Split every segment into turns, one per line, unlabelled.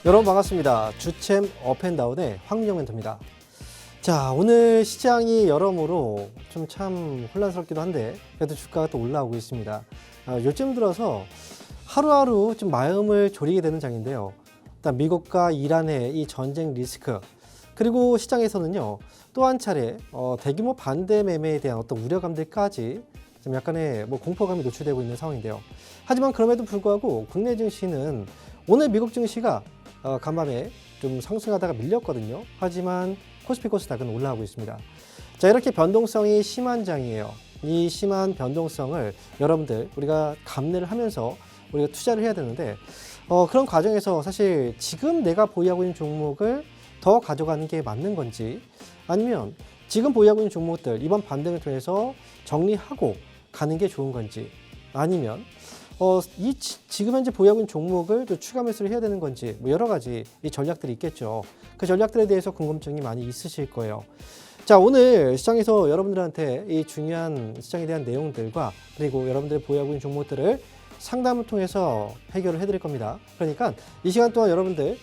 여러분 반갑습니다. 주챔 업앤다운의 황민영 멘토입니다. 자, 오늘 시장이 여러모로 좀 참 혼란스럽기도 한데 그래도 주가가 또 올라오고 있습니다. 요즘 들어서 하루하루 좀 마음을 졸이게 되는 장인데요. 일단 미국과 이란의 이 전쟁 리스크, 그리고 시장에서는요 또 한 차례 대규모 반대 매매에 대한 어떤 우려감들까지 좀 약간의 공포감이 노출되고 있는 상황인데요. 하지만 그럼에도 불구하고 국내 증시는 오늘 미국 증시가 간밤에 좀 상승하다가 밀렸거든요. 하지만 코스피 코스닥은 올라가고 있습니다. 자, 이렇게 변동성이 심한 장이에요. 이 심한 변동성을 여러분들 우리가 감내를 하면서 우리가 투자를 해야 되는데 그런 과정에서 사실 지금 내가 보유하고 있는 종목을 더 가져가는 게 맞는 건지, 아니면 지금 보유하고 있는 종목들 이번 반등을 통해서 정리하고 가는 게 좋은 건지, 아니면 지금 현재 보유하고 있는 종목을 또 추가 매수를 해야 되는 건지, 여러 가지 이 전략들이 있겠죠. 그 전략들에 대해서 궁금증이 많이 있으실 거예요. 자, 오늘 시장에서 여러분들한테 이 중요한 시장에 대한 내용들과 그리고 여러분들이 보유하고 있는 종목들을 상담을 통해서 해결을 해드릴 겁니다. 그러니까 이 시간 동안 여러분들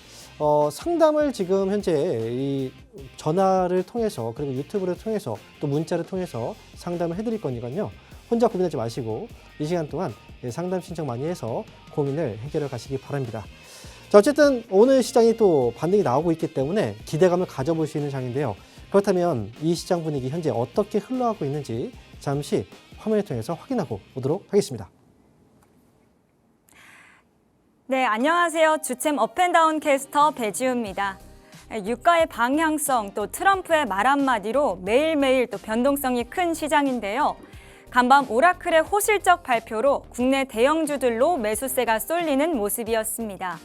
상담을 지금 현재 이 전화를 통해서, 그리고 유튜브를 통해서, 또 문자를 통해서 상담을 해드릴 거니까요. 혼자 고민하지 마시고 이 시간 동안 상담 신청 많이 해서 고민을 해결해 가시기 바랍니다. 자, 어쨌든 오늘 시장이 또 반등이 나오고 있기 때문에 기대감을 가져볼 수 있는 장인데요. 그렇다면 이 시장 분위기 현재 어떻게 흘러가고 있는지 잠시 화면을 통해서 확인하고 오도록 하겠습니다.
네, 안녕하세요. 주챔 업앤다운 캐스터 배지우입니다. 유가의 방향성, 또 트럼프의 말 한마디로 매일매일 또 변동성이 큰 시장인데요. 간밤 오라클의 호실적 발표로 국내 대형주들로 매수세가 쏠리는 모습이었습니다.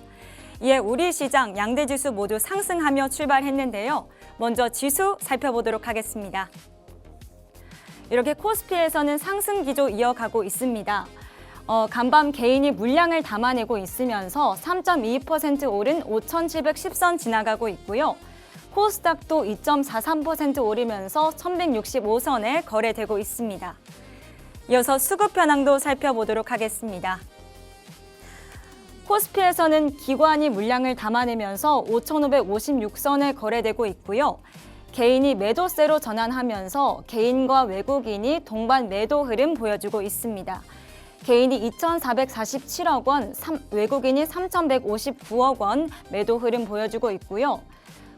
이에 우리 시장 양대 지수 모두 상승하며 출발했는데요. 먼저 지수 살펴보도록 하겠습니다. 이렇게 코스피에서는 상승 기조 이어가고 있습니다. 간밤 개인이 물량을 담아내고 있으면서 3.22% 오른 5,710선 지나가고 있고요. 코스닥도 2.43% 오르면서 1,165선에 거래되고 있습니다. 이어서 수급 현황도 살펴보도록 하겠습니다. 코스피에서는 기관이 물량을 담아내면서 5,556선에 거래되고 있고요. 개인이 매도세로 전환하면서 개인과 외국인이 동반 매도 흐름 보여주고 있습니다. 개인이 2,447억 원, 외국인이 3,159억 원 매도 흐름 보여주고 있고요.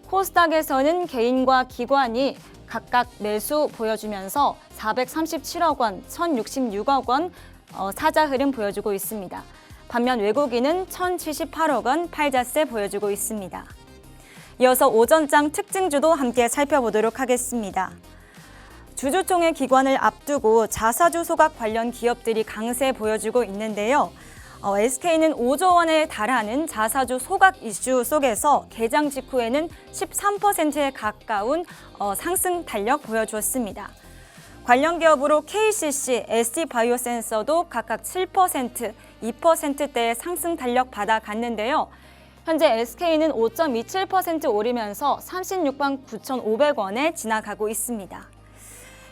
코스닥에서는 개인과 기관이 각각 매수 보여주면서 437억 원, 1,066억 원 사자 흐름 보여주고 있습니다. 반면 외국인은 1,078억 원 팔자세 보여주고 있습니다. 이어서 오전장 특징주도 함께 살펴보도록 하겠습니다. 주주총회 기관을 앞두고 자사주 소각 관련 기업들이 강세 보여주고 있는데요. SK는 5조 원에 달하는 자사주 소각 이슈 속에서 개장 직후에는 13%에 가까운 상승 탄력 보여주었습니다. 관련 기업으로 KCC, ST바이오센서도 각각 7%, 2%대의 상승 탄력 받아갔는데요. 현재 SK는 5.27% 오르면서 36만 9,500원에 지나가고 있습니다.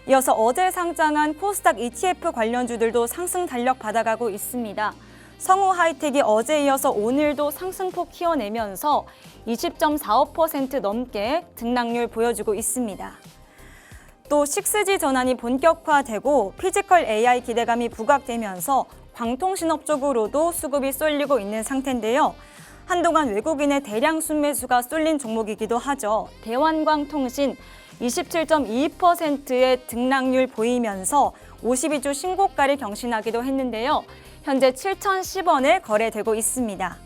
이어서 어제 상장한 코스닥 ETF 관련주들도 상승 탄력 받아가고 있습니다. 성우 하이텍이 어제 이어서 오늘도 상승폭 키워내면서 20.45% 넘게 등락률 보여주고 있습니다. 또 6G 전환이 본격화되고 피지컬 AI 기대감이 부각되면서 방통신업 쪽으로도 수급이 쏠리고 있는 상태인데요. 한동안 외국인의 대량 순매수가 쏠린 종목이기도 하죠. 대환광통신 27.22%의 등락률 보이면서 52주 신고가를 경신하기도 했는데요. 현재 7,010원에 거래되고 있습니다.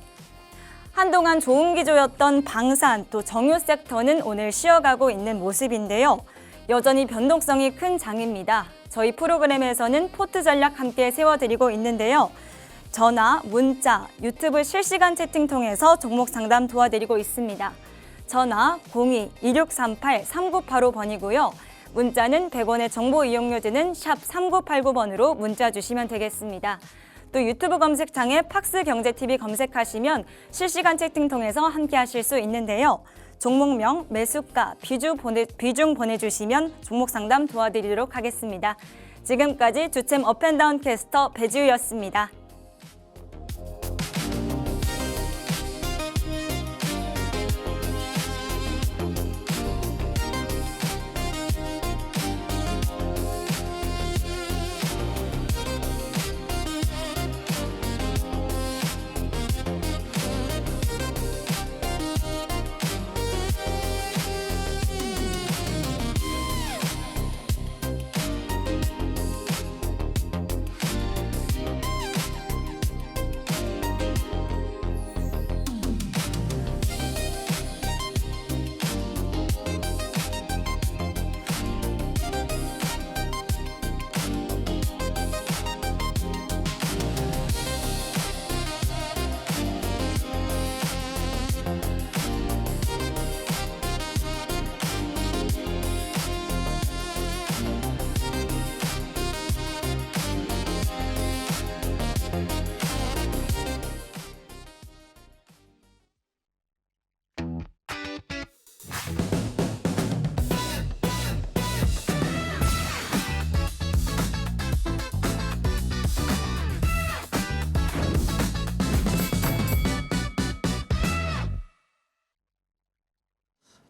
한동안 좋은 기조였던 방산, 또 정유 섹터는 오늘 쉬어가고 있는 모습인데요. 여전히 변동성이 큰 장입니다. 저희 프로그램에서는 포트 전략 함께 세워드리고 있는데요. 전화, 문자, 유튜브 실시간 채팅 통해서 종목 상담 도와드리고 있습니다. 전화 02-2638-3985번이고요. 문자는 100원의 정보 이용료 드는 샵 3989번으로 문자 주시면 되겠습니다. 또 유튜브 검색창에 팍스경제TV 검색하시면 실시간 채팅 통해서 함께 하실 수 있는데요. 종목명, 매수가, 비중 보내주시면 종목 상담 도와드리도록 하겠습니다. 지금까지 주챔 업앤다운 캐스터 배지우였습니다.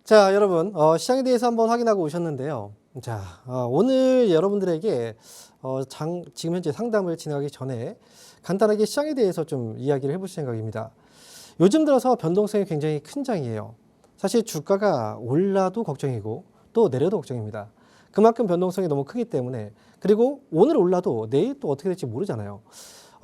자, 여러분, 시장에 대해서 한번 확인하고 오셨는데요. 자, 오늘 여러분들에게 지금 현재 상담을 진행하기 전에 간단하게 시장에 대해서 좀 이야기를 해볼 생각입니다. 요즘 들어서 변동성이 굉장히 큰 장이에요. 사실 주가가 올라도 걱정이고 또 내려도 걱정입니다. 그만큼 변동성이 너무 크기 때문에, 그리고 오늘 올라도 내일 또 어떻게 될지 모르잖아요.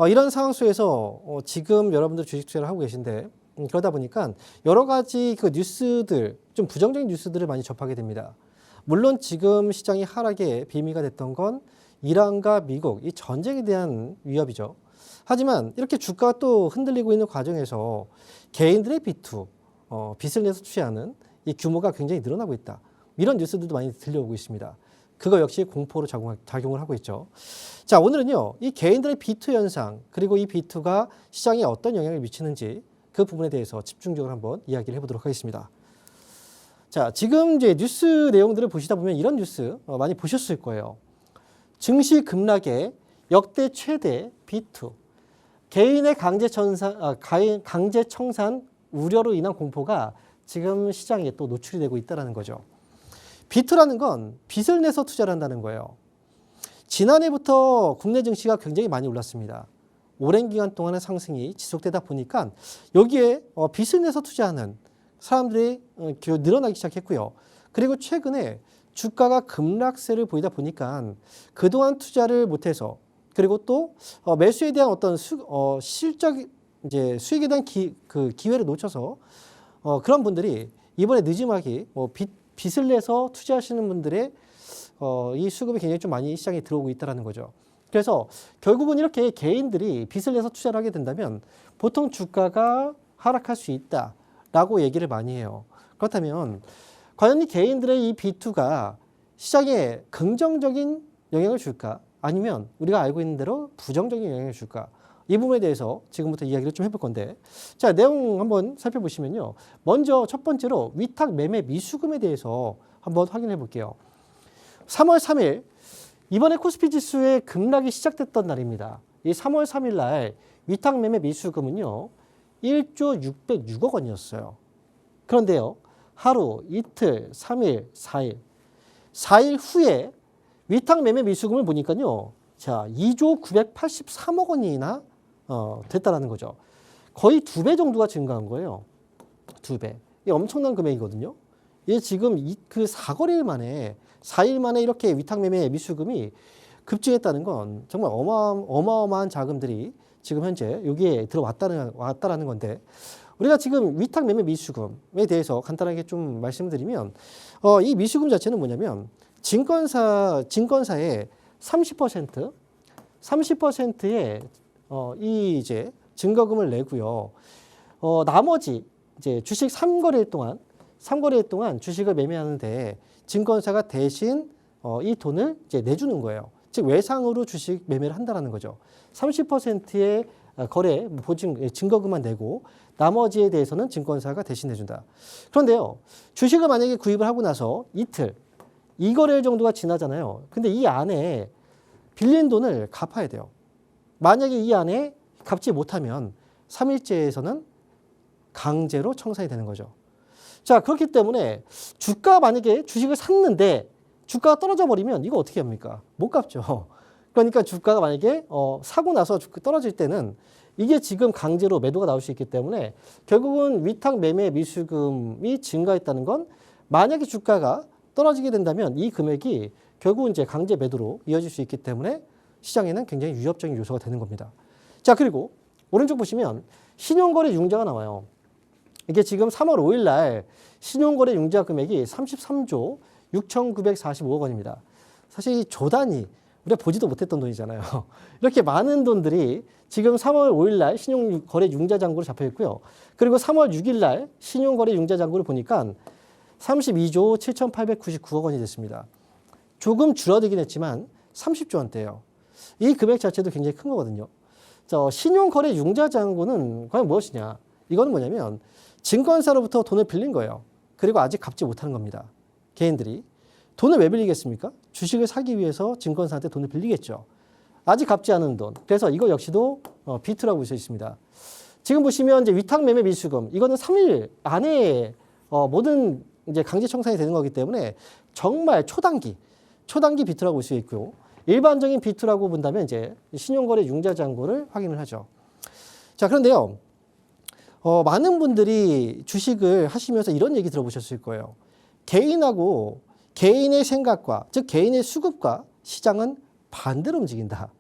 이런 상황 속에서 지금 여러분들 주식 투자를 하고 계신데, 그러다 보니까 여러 가지 그 뉴스들, 좀 부정적인 뉴스들을 많이 접하게 됩니다. 물론 지금 시장이 하락의 비미가 됐던 건 이란과 미국 이 전쟁에 대한 위협이죠. 하지만 이렇게 주가가 또 흔들리고 있는 과정에서 개인들의 비투, 빚을 내서 투자하는 이 규모가 굉장히 늘어나고 있다. 이런 뉴스들도 많이 들려오고 있습니다. 그거 역시 공포로 작용을 하고 있죠. 자, 오늘은요, 이 개인들의 비투 현상, 그리고 이 비투가 시장에 어떤 영향을 미치는지 그 부분에 대해서 집중적으로 한번 이야기를 해보도록 하겠습니다. 자, 지금 이제 뉴스 내용들을 보시다 보면 이런 뉴스 많이 보셨을 거예요. 증시 급락의 역대 최대 비투, 개인의 강제 청산 우려로 인한 공포가 지금 시장에 또 노출이 되고 있다는 거죠. 비투라는 건 빚을 내서 투자를 한다는 거예요. 지난해부터 국내 증시가 굉장히 많이 올랐습니다. 오랜 기간 동안의 상승이 지속되다 보니까 여기에 빚을 내서 투자하는 사람들이 늘어나기 시작했고요. 그리고 최근에 주가가 급락세를 보이다 보니까 그동안 투자를 못해서, 그리고 또 매수에 대한 어떤 실적 이제 수익에 대한 기회를 놓쳐서 그런 분들이 이번에 늦지막이 빚을 내서 투자하시는 분들의 이 수급이 굉장히 좀 많이 시장에 들어오고 있다는 거죠. 그래서 결국은 이렇게 개인들이 빚을 내서 투자를 하게 된다면 보통 주가가 하락할 수 있다라고 얘기를 많이 해요. 그렇다면 과연 이 개인들의 이 비투가 시장에 긍정적인 영향을 줄까? 아니면 우리가 알고 있는 대로 부정적인 영향을 줄까? 이 부분에 대해서 지금부터 이야기를 좀 해볼 건데, 자, 내용 한번 살펴보시면요. 먼저 첫 번째로 위탁 매매 미수금에 대해서 한번 확인해 볼게요. 3월 3일 이번에 코스피 지수의 급락이 시작됐던 날입니다. 이 3월 3일 날 위탁 매매 미수금은요 1조 606억 원이었어요. 그런데요, 하루, 이틀, 3일, 4일, 4일 후에 위탁 매매 미수금을 보니까요, 자, 2조 983억 원이나 됐다라는 거죠. 거의 2배 정도가 증가한 거예요. 2배. 이게 엄청난 금액이거든요. 이게 지금 그 4일 만에 이렇게 위탁 매매 미수금이 급증했다는 건 정말 어마어마한 자금들이 지금 현재 여기에 왔다라는 건데, 우리가 지금 위탁 매매 미수금에 대해서 간단하게 좀 말씀을 드리면, 이 미수금 자체는 뭐냐면 증권사의 30%의 이 이제 증거금을 내고요. 나머지 이제 주식 3거래일 동안 주식을 매매하는데 증권사가 대신 이 돈을 이제 내주는 거예요. 즉 외상으로 주식 매매를 한다라는 거죠. 30%의 거래 보증 증거금만 내고 나머지에 대해서는 증권사가 대신 내준다. 그런데요, 주식을 만약에 구입을 하고 나서 이틀, 2거래일 정도가 지나잖아요. 근데 이 안에 빌린 돈을 갚아야 돼요. 만약에 이 안에 갚지 못하면 3일째에서는 강제로 청산이 되는 거죠. 자, 그렇기 때문에 만약에 주식을 샀는데 주가가 떨어져 버리면 이거 어떻게 합니까? 못 갚죠. 그러니까 주가가 만약에 사고 나서 떨어질 때는 이게 지금 강제로 매도가 나올 수 있기 때문에 결국은 위탁 매매 미수금이 증가했다는 건 만약에 주가가 떨어지게 된다면 이 금액이 결국 이제 강제 매도로 이어질 수 있기 때문에 시장에는 굉장히 위협적인 요소가 되는 겁니다. 자, 그리고 오른쪽 보시면 신용거래 융자가 나와요. 이게 지금 3월 5일 날 신용거래 융자 금액이 33조 6,945억 원입니다. 사실 이 조 단위 우리가 보지도 못했던 돈이잖아요. 이렇게 많은 돈들이 지금 3월 5일 날 신용거래 융자 잔고로 잡혀 있고요. 그리고 3월 6일 날 신용거래 융자 잔고를 보니까 32조 7,899억 원이 됐습니다. 조금 줄어들긴 했지만 30조 원대예요. 이 금액 자체도 굉장히 큰 거거든요. 신용거래 융자 잔고는 과연 무엇이냐? 이거는 뭐냐면 증권사로부터 돈을 빌린 거예요. 그리고 아직 갚지 못하는 겁니다. 개인들이. 돈을 왜 빌리겠습니까? 주식을 사기 위해서 증권사한테 돈을 빌리겠죠. 아직 갚지 않은 돈. 그래서 이거 역시도 비투라고 볼 수 있습니다. 지금 보시면 이제 위탁 매매 미수금, 이거는 3일 안에 모든 이제 강제 청산이 되는 거기 때문에 정말 초단기 비투라고 볼 수 있고요. 일반적인 비투라고 본다면 이제 신용거래 융자 잔고를 확인을 하죠. 자, 그런데요. 많은 분들이 주식을 하시면서 이런 얘기 들어보셨을 거예요. 개인하고 개인의 생각과, 즉 개인의 수급과 시장은 반대로 움직인다.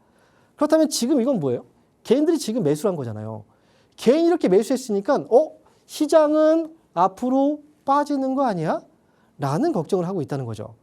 그렇다면 지금 이건 뭐예요? 개인들이 지금 매수를 한 거잖아요. 개인이 이렇게 매수했으니까 시장은 앞으로 빠지는 거 아니야? 라는 걱정을 하고 있다는 거죠.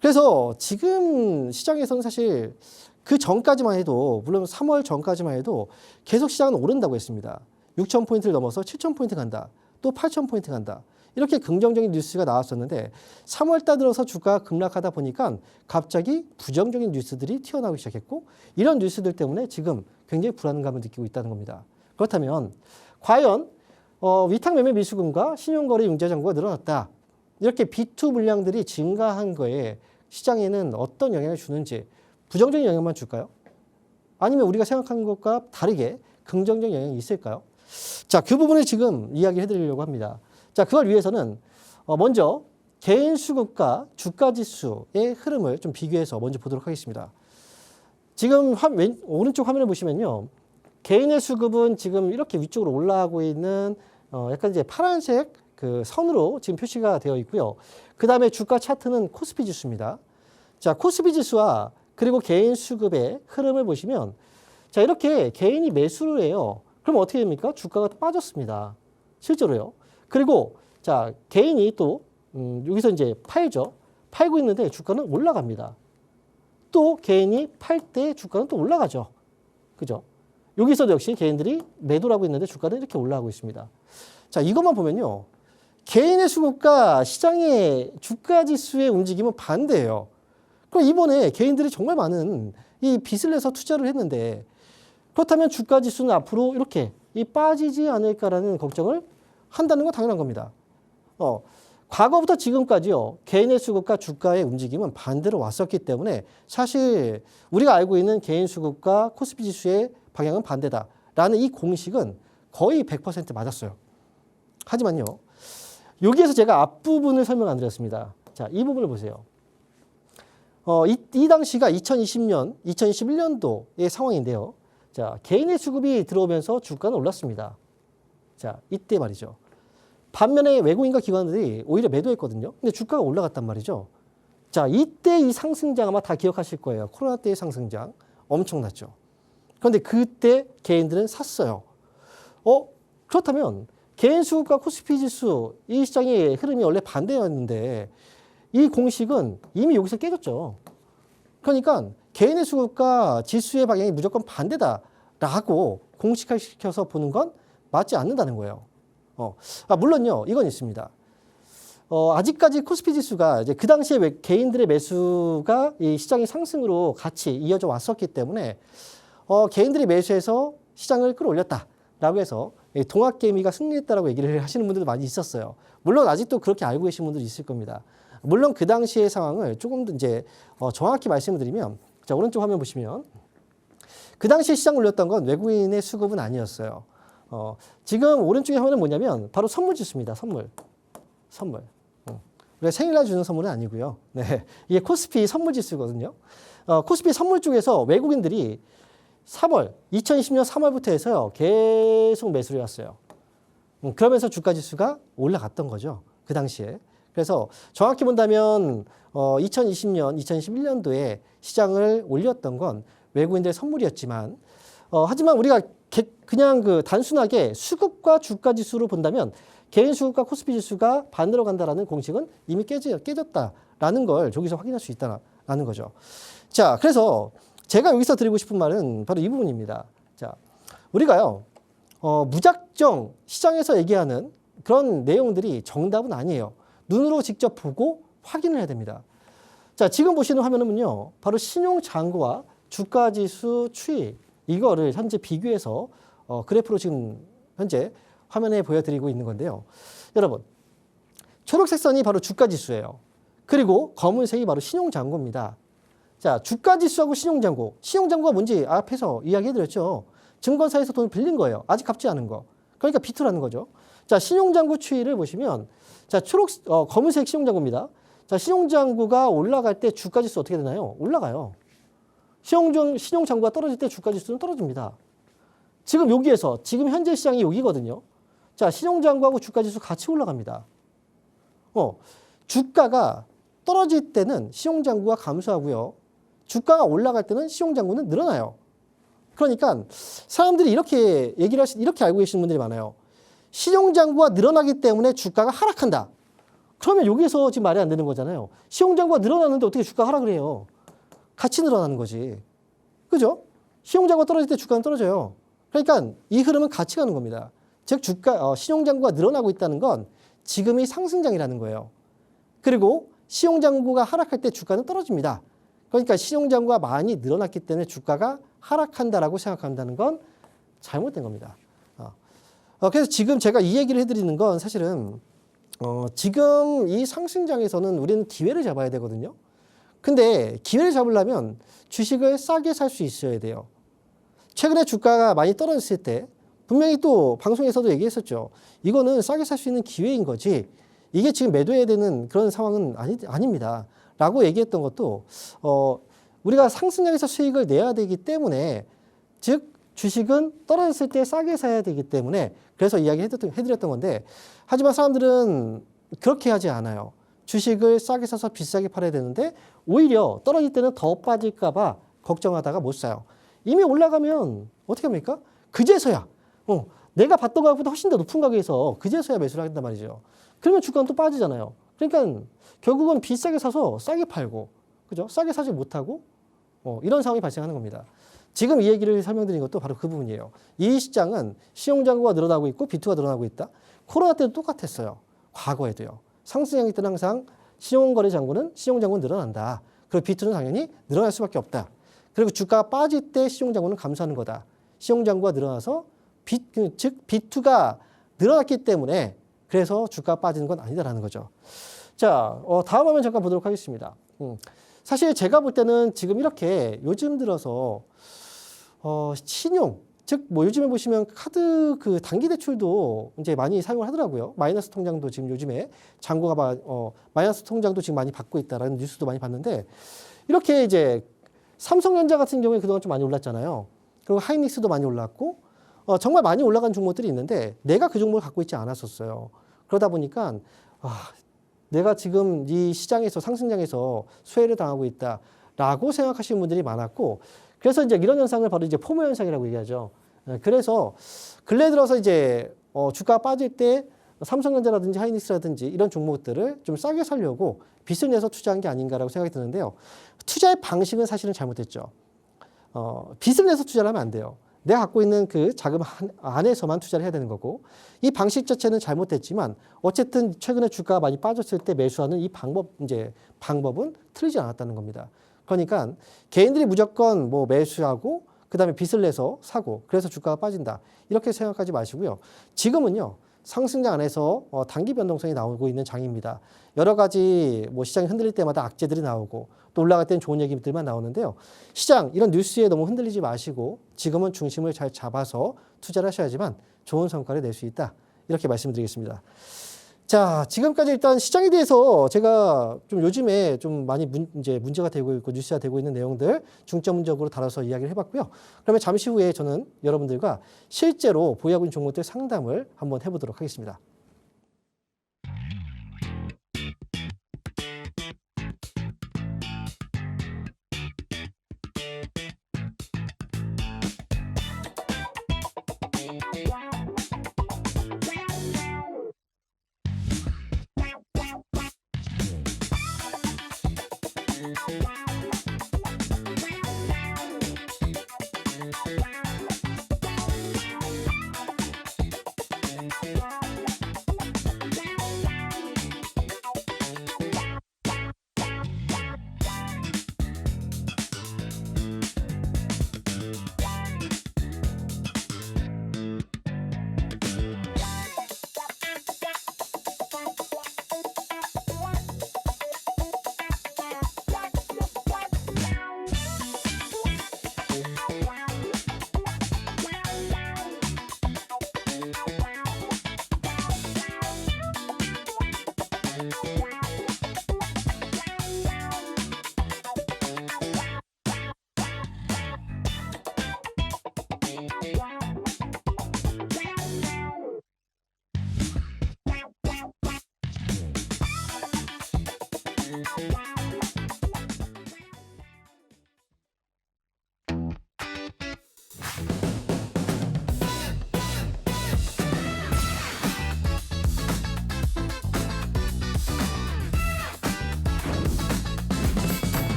그래서 지금 시장에서는 사실 그 전까지만 해도, 물론 3월 전까지만 해도 계속 시장은 오른다고 했습니다. 6,000포인트를 넘어서 7,000포인트 간다. 또 8,000포인트 간다. 이렇게 긍정적인 뉴스가 나왔었는데 3월달 들어서 주가가 급락하다 보니까 갑자기 부정적인 뉴스들이 튀어나오기 시작했고, 이런 뉴스들 때문에 지금 굉장히 불안감을 느끼고 있다는 겁니다. 그렇다면 과연 위탁 매매 미수금과 신용거래 융자 잔고가 늘어났다. 이렇게 B2 물량들이 증가한 거에 시장에는 어떤 영향을 주는지, 부정적인 영향만 줄까요? 아니면 우리가 생각하는 것과 다르게 긍정적인 영향이 있을까요? 자, 그 부분을 지금 이야기해 드리려고 합니다. 자, 그걸 위해서는 먼저 개인 수급과 주가 지수의 흐름을 좀 비교해서 먼저 보도록 하겠습니다. 지금 오른쪽 화면을 보시면요. 개인의 수급은 지금 이렇게 위쪽으로 올라가고 있는 약간 이제 파란색 그 선으로 지금 표시가 되어 있고요. 그 다음에 주가 차트는 코스피 지수입니다. 자, 코스피 지수와 그리고 개인 수급의 흐름을 보시면, 자, 이렇게 개인이 매수를 해요. 그럼 어떻게 됩니까? 주가가 빠졌습니다. 실제로요. 그리고 자, 개인이 또 여기서 이제 팔죠. 팔고 있는데 주가는 올라갑니다. 또 개인이 팔 때 주가는 또 올라가죠. 그죠? 여기서도 역시 개인들이 매도를 하고 있는데 주가는 이렇게 올라가고 있습니다. 자, 이것만 보면요. 개인의 수급과 시장의 주가 지수의 움직임은 반대예요. 그럼 이번에 개인들이 정말 많은 이 빚을 내서 투자를 했는데, 그렇다면 주가 지수는 앞으로 이렇게 빠지지 않을까라는 걱정을 한다는 건 당연한 겁니다. 과거부터 지금까지요. 개인의 수급과 주가의 움직임은 반대로 왔었기 때문에 사실 우리가 알고 있는 개인 수급과 코스피 지수의 방향은 반대다라는 이 공식은 거의 100% 맞았어요. 하지만요. 여기에서 제가 앞부분을 설명 안 드렸습니다. 자, 이 부분을 보세요. 이 당시가 2020년, 2021년도의 상황인데요. 자, 개인의 수급이 들어오면서 주가는 올랐습니다. 자, 이때 말이죠. 반면에 외국인과 기관들이 오히려 매도했거든요. 근데 주가가 올라갔단 말이죠. 자, 이때 이 상승장 아마 다 기억하실 거예요. 코로나 때의 상승장 엄청났죠. 그런데 그때 개인들은 샀어요. 그렇다면 개인 수급과 코스피 지수 이 시장의 흐름이 원래 반대였는데 이 공식은 이미 여기서 깨졌죠. 그러니까 개인의 수급과 지수의 방향이 무조건 반대다라고 공식화시켜서 보는 건 맞지 않는다는 거예요. 물론요, 이건 있습니다. 아직까지 코스피 지수가 이제 그 당시에 개인들의 매수가 이 시장의 상승으로 같이 이어져 왔었기 때문에 개인들이 매수해서 시장을 끌어올렸다라고 해서 동학개미가 승리했다라고 얘기를 하시는 분들도 많이 있었어요. 물론 아직도 그렇게 알고 계신 분들이 있을 겁니다. 물론 그 당시의 상황을 조금 더 이제 정확히 말씀을 드리면, 자, 오른쪽 화면 보시면 그 당시에 시장 올렸던 건 외국인의 수급은 아니었어요. 지금 오른쪽에 화면은 뭐냐면 바로 선물 지수입니다. 선물. 우리가 생일날 주는 선물은 아니고요. 네, 이게 코스피 선물 지수거든요. 코스피 선물 쪽에서 외국인들이 2020년 3월부터 해서요, 계속 매수를 해왔어요. 그러면서 주가 지수가 올라갔던 거죠. 그 당시에. 그래서 정확히 본다면 2020년, 2021년도에 시장을 올렸던 건 외국인들의 선물이었지만, 하지만 우리가 그냥 그 단순하게 수급과 주가 지수로 본다면 개인 수급과 코스피 지수가 반대로 간다라는 공식은 이미 깨졌다라는 걸 여기서 확인할 수 있다라는 거죠. 자, 그래서 제가 여기서 드리고 싶은 말은 바로 이 부분입니다. 자, 우리가요, 무작정 시장에서 얘기하는 그런 내용들이 정답은 아니에요. 눈으로 직접 보고 확인을 해야 됩니다. 자, 지금 보시는 화면은요, 바로 신용잔고와 주가지수 추이, 이거를 현재 비교해서 그래프로 지금 현재 화면에 보여드리고 있는 건데요. 여러분, 초록색 선이 바로 주가지수예요. 그리고 검은색이 바로 신용잔고입니다. 자, 주가지수하고 신용잔고. 신용잔고가 뭔지 앞에서 이야기해드렸죠. 증권사에서 돈을 빌린 거예요. 아직 갚지 않은 거. 그러니까 비투라는 거죠. 자, 신용장구 추이를 보시면 자, 검은색 신용장구입니다. 자, 신용장구가 올라갈 때 주가지수 어떻게 되나요? 올라가요. 신용장구가 떨어질 때 주가지수는 떨어집니다. 지금 여기에서 지금 현재 시장이 여기거든요. 자, 신용장구하고 주가지수 같이 올라갑니다. 주가가 떨어질 때는 신용장구가 감소하고요. 주가가 올라갈 때는 신용장구는 늘어나요. 그러니까 사람들이 이렇게 이렇게 알고 계시는 분들이 많아요. 신용장구가 늘어나기 때문에 주가가 하락한다. 그러면 여기서 지금 말이 안 되는 거잖아요. 신용장구가 늘어나는데 어떻게 주가가 하락을 해요? 같이 늘어나는 거지. 그죠? 신용장구가 떨어질 때 주가는 떨어져요. 그러니까 이 흐름은 같이 가는 겁니다. 즉 신용장구가 늘어나고 있다는 건 지금이 상승장이라는 거예요. 그리고 신용장구가 하락할 때 주가는 떨어집니다. 그러니까 신용장구가 많이 늘어났기 때문에 주가가 하락한다라고 생각한다는 건 잘못된 겁니다. 그래서 지금 제가 이 얘기를 해드리는 건 사실은 지금 이 상승장에서는 우리는 기회를 잡아야 되거든요. 근데 기회를 잡으려면 주식을 싸게 살 수 있어야 돼요. 최근에 주가가 많이 떨어졌을 때 분명히 또 방송에서도 얘기했었죠. 이거는 싸게 살 수 있는 기회인 거지 이게 지금 매도해야 되는 그런 상황은 아닙니다. 라고 얘기했던 것도 우리가 상승장에서 수익을 내야 되기 때문에 즉 주식은 떨어졌을 때 싸게 사야 되기 때문에 그래서 해드렸던 건데 하지만 사람들은 그렇게 하지 않아요. 주식을 싸게 사서 비싸게 팔아야 되는데 오히려 떨어질 때는 더 빠질까 봐 걱정하다가 못 사요. 이미 올라가면 어떻게 합니까? 그제서야 내가 봤던 가격보다 훨씬 더 높은 가격에서 그제서야 매수를 한단 말이죠. 그러면 주가는 또 빠지잖아요. 그러니까 결국은 비싸게 사서 싸게 팔고 그죠? 싸게 사지 못하고 이런 상황이 발생하는 겁니다. 지금 이 얘기를 설명드린 것도 바로 그 부분이에요. 이 시장은 신용장구가 늘어나고 있고 비투가 늘어나고 있다. 코로나 때도 똑같았어요. 과거에도요. 상승장일 때는 항상 신용장구는 늘어난다. 그리고 비투는 당연히 늘어날 수밖에 없다. 그리고 주가가 빠질 때 신용장구는 감소하는 거다. 신용장구가 늘어나서 즉 비투가 늘어났기 때문에 그래서 주가가 빠지는 건 아니다라는 거죠. 자, 다음 화면 잠깐 보도록 하겠습니다. 사실 제가 볼 때는 지금 이렇게 요즘 들어서 신용, 즉 뭐 요즘에 보시면 카드 그 단기 대출도 이제 많이 사용을 하더라고요. 마이너스 통장도 지금 요즘에 마이너스 통장도 지금 많이 받고 있다라는 뉴스도 많이 봤는데 이렇게 이제 삼성전자 같은 경우에 그동안 좀 많이 올랐잖아요. 그리고 하이닉스도 많이 올랐고 정말 많이 올라간 종목들이 있는데 내가 그 종목을 갖고 있지 않았었어요. 그러다 보니까 내가 지금 이 시장에서 상승장에서 수혜를 당하고 있다라고 생각하시는 분들이 많았고 그래서 이제 이런 현상을 바로 이제 포모 현상이라고 얘기하죠. 그래서 근래 들어서 이제 주가가 빠질 때 삼성전자라든지 하이닉스라든지 이런 종목들을 좀 싸게 살려고 빚을 내서 투자한 게 아닌가라고 생각이 드는데요. 투자의 방식은 사실은 잘못됐죠. 빚을 내서 투자를 하면 안 돼요. 내가 갖고 있는 그 자금 안에서만 투자를 해야 되는 거고 이 방식 자체는 잘못됐지만 어쨌든 최근에 주가가 많이 빠졌을 때 매수하는 이 방법은 틀리지 않았다는 겁니다. 그러니까 개인들이 무조건 뭐 매수하고 그다음에 빚을 내서 사고 그래서 주가가 빠진다 이렇게 생각하지 마시고요. 지금은요 상승장 안에서 단기 변동성이 나오고 있는 장입니다. 여러 가지 뭐 시장이 흔들릴 때마다 악재들이 나오고 또 올라갈 때는 좋은 얘기들만 나오는데요. 시장 이런 뉴스에 너무 흔들리지 마시고 지금은 중심을 잘 잡아서 투자를 하셔야지만 좋은 성과를 낼 수 있다 이렇게 말씀드리겠습니다. 자, 지금까지 일단 시장에 대해서 제가 좀 요즘에 좀 많이 문제가 되고 있고 뉴스가 되고 있는 내용들 중점적으로 다뤄서 이야기를 해봤고요. 그러면 잠시 후에 저는 여러분들과 실제로 보유하고 있는 종목들 상담을 한번 해보도록 하겠습니다.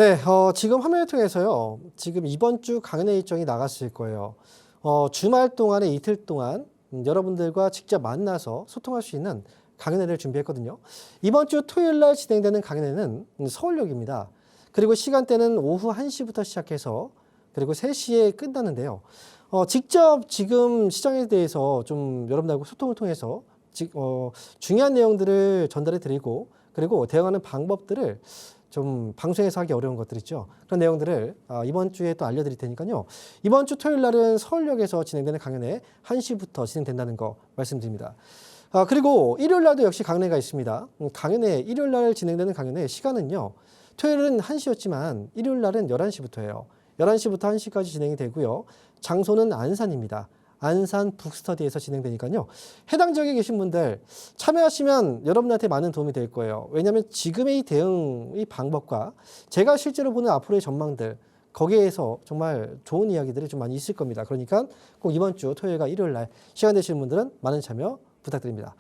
네, 지금 화면을 통해서요. 지금 이번 주 강연회 일정이 나갔을 거예요. 주말 동안에 이틀 동안 여러분들과 직접 만나서 소통할 수 있는 강연회를 준비했거든요. 이번 주 토요일 날 진행되는 강연회는 서울역입니다. 그리고 시간대는 오후 1시부터 시작해서 그리고 3시에 끝나는데요. 직접 지금 시장에 대해서 좀 여러분들하고 소통을 통해서 중요한 내용들을 전달해 드리고 그리고 대응하는 방법들을 좀 방송에서 하기 어려운 것들 있죠. 그런 내용들을 이번 주에 또 알려드릴 테니까요. 이번 주 토요일 날은 서울역에서 진행되는 강연회 1시부터 진행된다는 거 말씀드립니다. 그리고 일요일 날도 역시 강연회가 있습니다. 강연회, 일요일 날 진행되는 강연회 시간은요. 토요일은 1시였지만 일요일 날은 11시부터예요. 11시부터 1시까지 진행이 되고요. 장소는 안산입니다. 안산 북스터디에서 진행되니까요. 해당 지역에 계신 분들 참여하시면 여러분한테 많은 도움이 될 거예요. 왜냐하면 지금의 대응의 방법과 제가 실제로 보는 앞으로의 전망들 거기에서 정말 좋은 이야기들이 좀 많이 있을 겁니다. 그러니까 꼭 이번 주 토요일과 일요일 날 시간 되시는 분들은 많은 참여 부탁드립니다.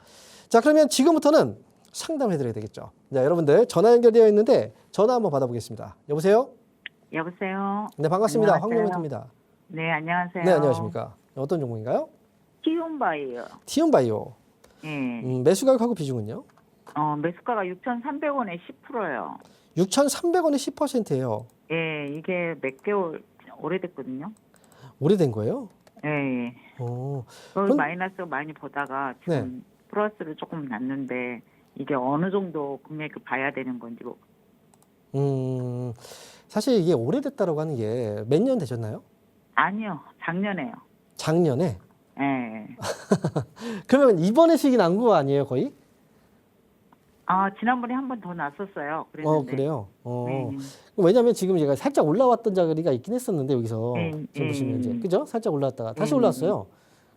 자, 그러면 지금부터는 상담해 드려야 되겠죠. 자, 여러분들 전화 연결되어 있는데 전화 한번 받아보겠습니다. 여보세요?
여보세요.
네, 반갑습니다.
안녕하세요.
황명훈입니다.
네, 안녕하세요.
네, 안녕하십니까. 어떤 종목인가요?
티움바이요.
티움바이오.
예.
매수가격하고 비중은요?
매수가가 6,300원에 10%요.
6,300원에 10%예요.
예, 이게 몇 개월 오래됐거든요.
오래된 거예요?
예.
어,
거기
그럼-
마이너스 많이 보다가 지금 플러스를 조금 났는데 이게 어느 정도 금액을 봐야 되는 건지 뭐.
사실 이게 오래됐다라고 하는 게 몇 년 되셨나요?
아니요, 작년에요.
작년에?
예.
그러면 이번에 시기 난 거 아니에요, 거의?
지난번에 한 번 더 났었어요. 그랬는데.
그래요?
네.
왜냐면 지금 얘가 살짝 올라왔던 자리가 있긴 했었는데, 여기서. 지금 보시면 이제.
음.
그죠? 살짝 올라왔다가 다시 올라왔어요.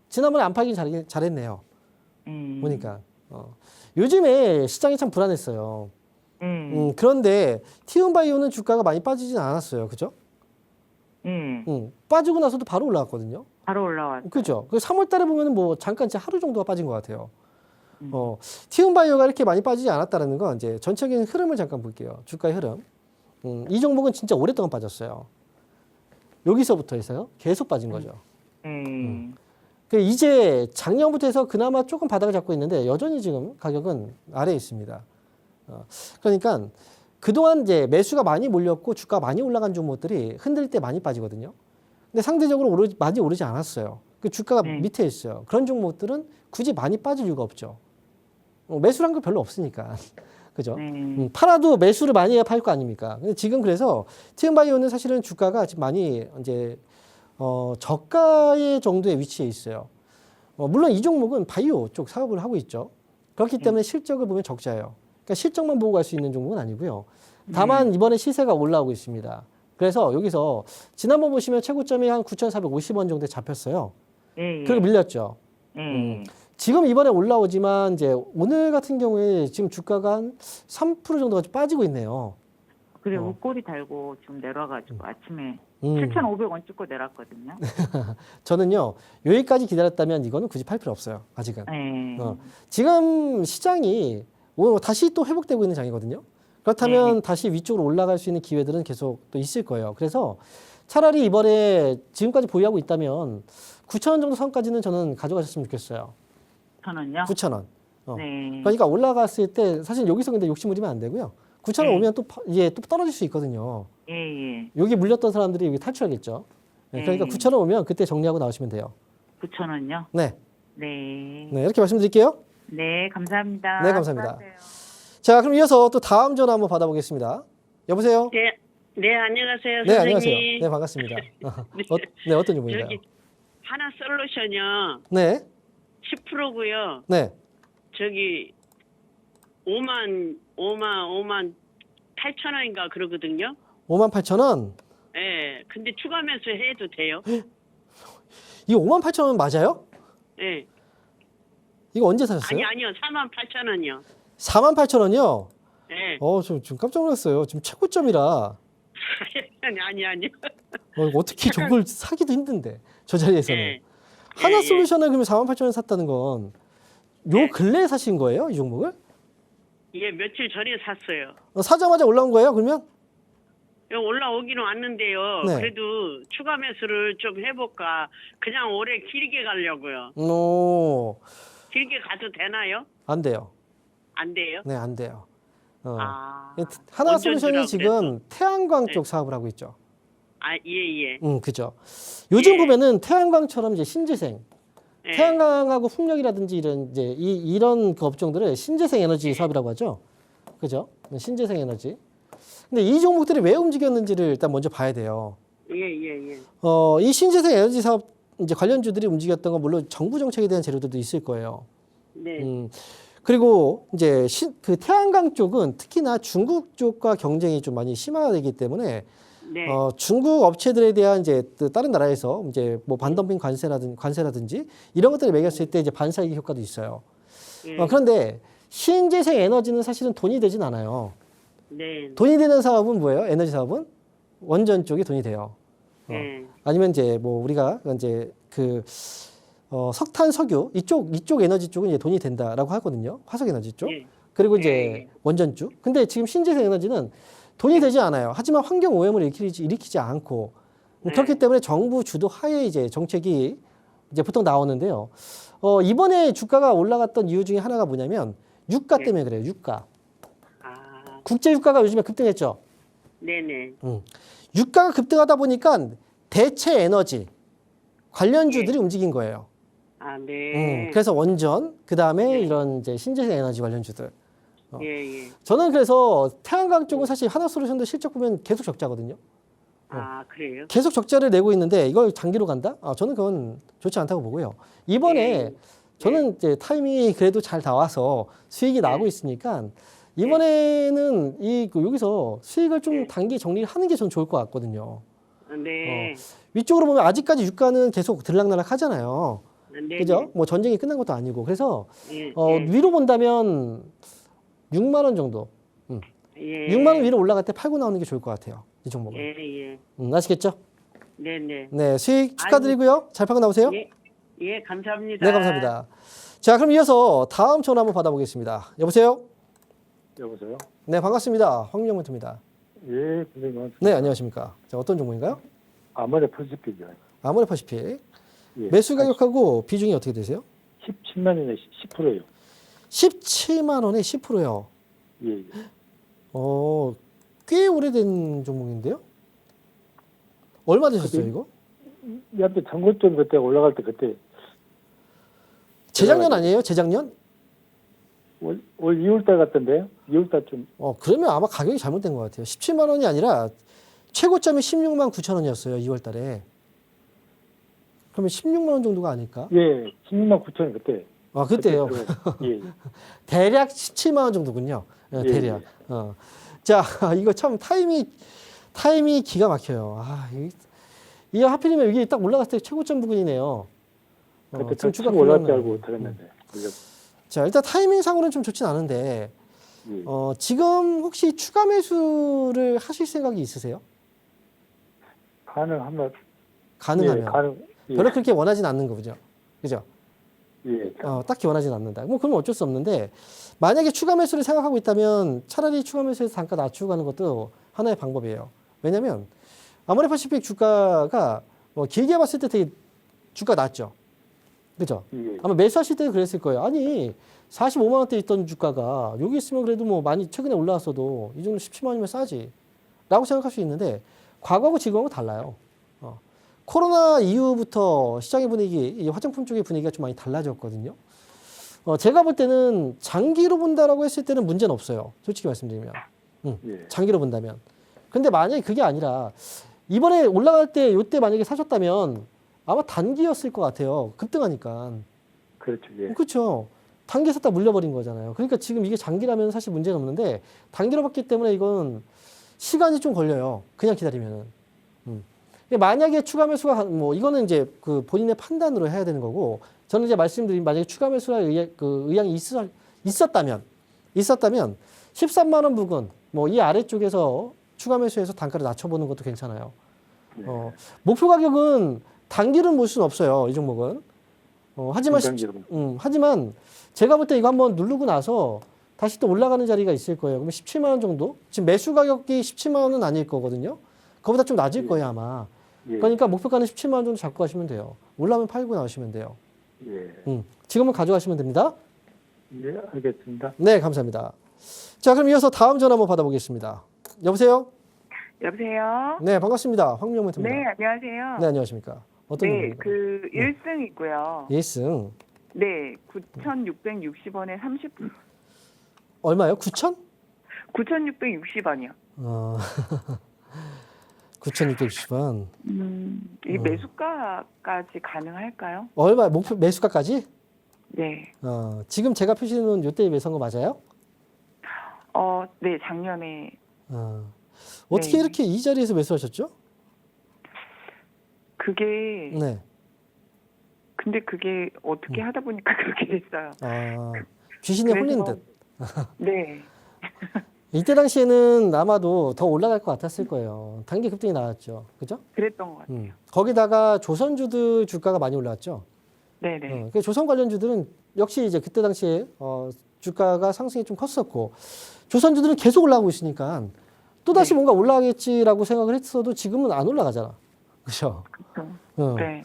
지난번에 안 팔긴 잘했네요. 보니까. 요즘에 시장이 참 불안했어요. 그런데 티움바이오는 주가가 많이 빠지진 않았어요. 그죠? 빠지고 나서도 바로 올라왔거든요.
바로 올라왔어요.
그죠? 그 3월 달에 보면은 뭐 잠깐 진짜 하루 정도가 빠진 것 같아요. 티움바이오가 이렇게 많이 빠지지 않았다는 건 이제 전체적인 흐름을 잠깐 볼게요. 주가의 흐름. 이 종목은 진짜 오랫동안 빠졌어요. 여기서부터 해서요. 계속 빠진 거죠. 그 이제 작년부터 해서 그나마 조금 바닥을 잡고 있는데 여전히 지금 가격은 아래에 있습니다. 그러니까 그동안 이제 매수가 많이 몰렸고 주가가 많이 올라간 종목들이 흔들 때 많이 빠지거든요. 근데 상대적으로 많이 오르지 않았어요. 그 주가가 밑에 있어요. 그런 종목들은 굳이 많이 빠질 이유가 없죠. 매수를 한 거 별로 없으니까. 그죠? 팔아도 매수를 많이 해야 팔 거 아닙니까? 근데 지금 그래서 티움바이오는 사실은 주가가 지금 많이 이제 저가의 정도의 위치에 있어요. 물론 이 종목은 바이오 쪽 사업을 하고 있죠. 그렇기 때문에 실적을 보면 적자예요. 그러니까 실적만 보고 갈 수 있는 종목은 아니고요. 다만 이번에 시세가 올라오고 있습니다. 그래서 여기서 지난번 보시면 최고점이 한 9,450원 정도에 잡혔어요. 그리고 밀렸죠. 지금 이번에 올라오지만 이제 오늘 같은 경우에 지금 주가가 한 3% 정도가 빠지고 있네요.
그래 웃꼬리 달고 지금 내려가지고 아침에 7,500원 찍고 내렸거든요.
저는요 여기까지 기다렸다면 이거는 굳이 팔 필요 없어요. 아직은. 지금 시장이 다시 또 회복되고 있는 장이거든요. 그렇다면 다시 위쪽으로 올라갈 수 있는 기회들은 계속 또 있을 거예요. 그래서 차라리 이번에 지금까지 보유하고 있다면 9,000원 정도 선까지는 저는 가져가셨으면 좋겠어요.
9,000원요?
9,000원.
네.
그러니까 올라갔을 때 사실 여기서 근데 욕심 부리면 안 되고요. 9,000원 오면 또 이게 또 떨어질 수 있거든요. 여기 물렸던 사람들이 여기 탈출하겠죠. 그러니까 9,000원 오면 그때 정리하고 나오시면 돼요.
9,000원요?
네.
네.
네, 이렇게 말씀드릴게요.
네, 감사합니다.
네, 감사합니다.
수고하세요.
자, 그럼 이어서 또 다음 전화 한번 받아보겠습니다. 여보세요?
네, 네 안녕하세요,
네,
선생님.
안녕하세요. 네, 반갑습니다. 네, 어떤 종목인가요?
저기 하나 솔루션이요,
네,
10%고요.
네.
저기 5만 8천 원인가 그러거든요.
58,000원?
예, 근데 추가 매수 해도 돼요?
이거 58,000원 맞아요?
예.
이거 언제 사셨어요?
아니요, 4만 8천 원이요.
48,000원이요?
예.
지금 깜짝 놀랐어요. 지금 최고점이라.
아니요.
이거 어떻게 저걸 사기도 힘든데, 저 자리에서는.
예.
하나
예, 예.
솔루션을 그러면 48,000원 샀다는 건, 요 근래에 사신 거예요? 이 종목을?
예, 며칠 전에 샀어요.
사자마자 올라온 거예요, 그러면?
올라오기는 왔는데요.
네.
그래도 추가 매수를 좀 해볼까. 그냥 올해 길게 가려고요.
오,
길게 가도 되나요?
안 돼요.
안 돼요?
네, 안 돼요.
아,
하나솔루션이
원전주라고
지금 태양광
네.
쪽 사업을 하고 있죠.
아, 예.
그죠. 요즘
예.
보면은 태양광처럼 이제 신재생,
예.
태양광하고 풍력이라든지 이런 이제 이런 그 업종들을 신재생 에너지 사업이라고 하죠. 그죠? 신재생 에너지. 근데 이 종목들이 왜 움직였는지를 일단 먼저 봐야 돼요.
예.
이 신재생 에너지 사업 이제 관련주들이 움직였던 건 물론 정부 정책에 대한 재료들도 있을 거예요.
네.
그리고 이제 그 태양광 쪽은 특히나 중국 쪽과 경쟁이 좀 많이 심화되기 때문에
네.
중국 업체들에 대한 이제 또 다른 나라에서 이제 뭐 반덤핑 관세라든지 이런 것들을 매겼을 때 이제 반사이익 효과도 있어요.
예.
그런데 신재생 에너지는 사실은 돈이 되진 않아요.
네.
돈이 되는 사업은 뭐예요? 에너지 사업은 원전 쪽이 돈이 돼요.
예.
아니면 이제 뭐 우리가 이제 그 석탄, 석유 이쪽 에너지 쪽은 이제 돈이 된다라고 하거든요. 화석 에너지 쪽.
예.
그리고 이제
예.
원전 쪽. 근데 지금 신재생 에너지는 돈이 되지 않아요. 하지만 환경 오염을 일으키지 않고 그렇기 때문에 정부 주도 하에 이제 정책이 이제 보통 나오는데요. 이번에 주가가 올라갔던 이유 중에 하나가 뭐냐면 유가 때문에 그래요. 유가.
아,
국제 유가가 요즘에 급등했죠.
네네.
유가가 급등하다 보니까 대체 에너지 관련주들이 움직인 거예요.
아, 네.
그래서 원전, 그 다음에
네.
이런 이제 신재생 에너지 관련주들.
예.
저는 그래서 태양광 쪽은 사실 하나솔루션도 실적 보면 계속 적자거든요.
아, 그래요?
계속 적자를 내고 있는데 이걸 장기로 간다? 저는 그건 좋지 않다고 보고요. 이번에
네.
저는 이제 타이밍이 그래도 잘 나와서 수익이 나고 있으니까 이번에는 여기서 수익을 좀 단기 정리를 하는 게 저는 좋을 것 같거든요.
네.
위쪽으로 보면 아직까지 유가는 계속 들락날락 하잖아요.
네.
그죠? 뭐 전쟁이 끝난 것도 아니고. 그래서
예.
위로 본다면 6만 원 정도.
예.
6만 원 위로 올라갈 때 팔고 나오는 게 좋을 것 같아요. 이 종목은.
예.
아시겠죠?
네네.
네, 수익 축하드리고요. 잘 팔고 나오세요.
예, 감사합니다.
네, 감사합니다. 자, 그럼 이어서 다음 전화 한번 받아보겠습니다. 여보세요?
여보세요?
네, 반갑습니다. 황영문입니다.
예, 선생님 반갑습니다.
네, 안녕하십니까. 자, 어떤 종목인가요?
아모레 퍼시픽이요.
아모레퍼시픽.
예.
매수 가격하고 비중이 어떻게 되세요?
17만 원에 10%예요.
17만 원에 10%요.
예.
꽤 오래된 종목인데요? 얼마 되셨어요, 이거?
옆에 전고점 그때 올라갈 때 그때
재작년 아니에요? 재작년?
올 2월달 같던데요? 2월달쯤.
그러면 아마 가격이 잘못된 것 같아요. 17만 원이 아니라 최고점이 16만 9천 원이었어요, 2월 달에. 그러면 16만 원 정도가 아닐까?
예, 16만 9천 원 그때.
그때요.
예.
대략 17만 원 정도군요.
예,
대략. 자, 이거 참 타임이 기가 막혀요. 이게 하필이면 이게 딱 올라갔을 때 최고점 부근이네요.
그때
지금
좀 올라갈 줄 알고 들었는데.
자, 일단 타이밍상으로는 좀 좋진 않은데,
예.
지금 혹시 추가 매수를 하실 생각이 있으세요?
가능하면.
가능하면.
예.
별로 그렇게 원하진 않는 거죠. 그죠?
예.
딱히 원하진 않는다. 뭐, 그러면 어쩔 수 없는데, 만약에 추가 매수를 생각하고 있다면 차라리 추가 매수에서 단가 낮추고 가는 것도 하나의 방법이에요. 왜냐면, 아모레퍼시픽 주가가 뭐 길게 봤을 때 되게 주가 낮죠. 그죠?
예.
아마 매수하실 때도 그랬을 거예요. 아니, 45만 원대 있던 주가가 여기 있으면 그래도 뭐 많이 최근에 올라왔어도 이 정도 17만 원이면 싸지. 라고 생각할 수 있는데, 과거하고 지금하고 달라요. 코로나 이후부터 시장의 분위기, 이 화장품 쪽의 분위기가 좀 많이 달라졌거든요. 제가 볼 때는 장기로 본다라고 했을 때는 문제는 없어요. 솔직히 말씀드리면.
예.
장기로 본다면. 근데 만약에 그게 아니라 이번에 올라갈 때 이때 만약에 사셨다면 아마 단기였을 것 같아요. 급등하니까.
그렇죠. 예.
그렇죠. 단기 샀다 물려버린 거잖아요. 그러니까 지금 이게 장기라면 사실 문제는 없는데 단기로 봤기 때문에 이건 시간이 좀 걸려요. 그냥 기다리면은. 만약에 추가 매수가 뭐 이거는 이제 그 본인의 판단으로 해야 되는 거고 저는 이제 말씀드린 만약에 추가 매수가 의향이 있었다면 13만 원 부근 뭐 이 아래쪽에서 추가 매수해서 단가를 낮춰보는 것도 괜찮아요.
예.
목표 가격은 단기로는 볼 수는 없어요. 이 종목은. 하지만
중단기로.
하지만 제가 볼 때 이거 한번 누르고 나서 다시 또 올라가는 자리가 있을 거예요. 그럼 17만 원 정도? 지금 매수 가격이 17만 원은 아닐 거거든요. 그거보다 좀 낮을 거예요, 아마.
예.
그러니까 목표가는 17만 원 정도 잡고 가시면 돼요. 올라오면 팔고 나오시면 돼요.
예.
지금은 가져가시면 됩니다.
예, 알겠습니다.
네, 감사합니다. 자, 그럼 이어서 다음 전화 한번 받아보겠습니다. 여보세요?
여보세요?
네, 반갑습니다. 황명멘토입니다.
네, 안녕하세요.
네, 안녕하십니까. 어떤
네,
분입니까?
그 1승이고요.
1승.
네, 9,660원에 30,
얼마요? 9천?
9,660원이요.
9,660원.
이 매수가까지 가능할까요?
얼마, 목표 매수가까지?
네.
지금 제가 표시해 놓은 요때 매수한 거 맞아요?
네, 작년에.
어떻게
네.
이렇게 이 자리에서 매수하셨죠?
그게,
네.
근데 그게 어떻게 하다 보니까 그렇게 됐어요.
귀신에
그래서-
홀린 듯.
네.
이때 당시에는 아마도 더 올라갈 것 같았을 거예요. 단기 급등이 나왔죠. 그죠?
그랬던 것 같아요.
거기다가 조선주들 주가가 많이 올랐죠.
네네.
그 조선 관련주들은 역시 이제 그때 당시에 주가가 상승이 좀 컸었고 조선주들은 계속 올라가고 있으니까 또 다시
네.
뭔가 올라가겠지라고 생각을 했어도 지금은 안 올라가잖아. 그렇죠?
그렇죠. 네.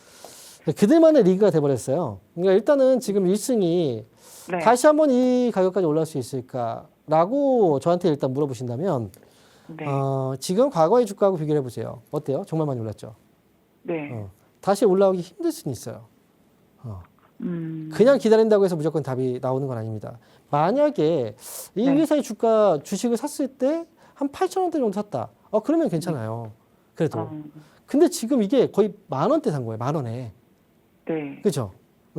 그들만의 리그가 돼버렸어요. 그러니까 일단은 지금 1승이
네.
다시 한번 이 가격까지 올라갈 수 있을까라고 저한테 일단 물어보신다면
네.
지금 과거의 주가하고 비교를 해보세요. 어때요? 정말 많이 올랐죠?
네.
다시 올라오기 힘들 수는 있어요. 그냥 기다린다고 해서 무조건 답이 나오는 건 아닙니다. 만약에 이
네.
회사의 주식을 샀을 때 한 8,000원대 정도 샀다. 그러면 괜찮아요. 그래도. 근데 지금 이게 거의 10,000원대 산 거예요. 10,000원에.
네.
그죠?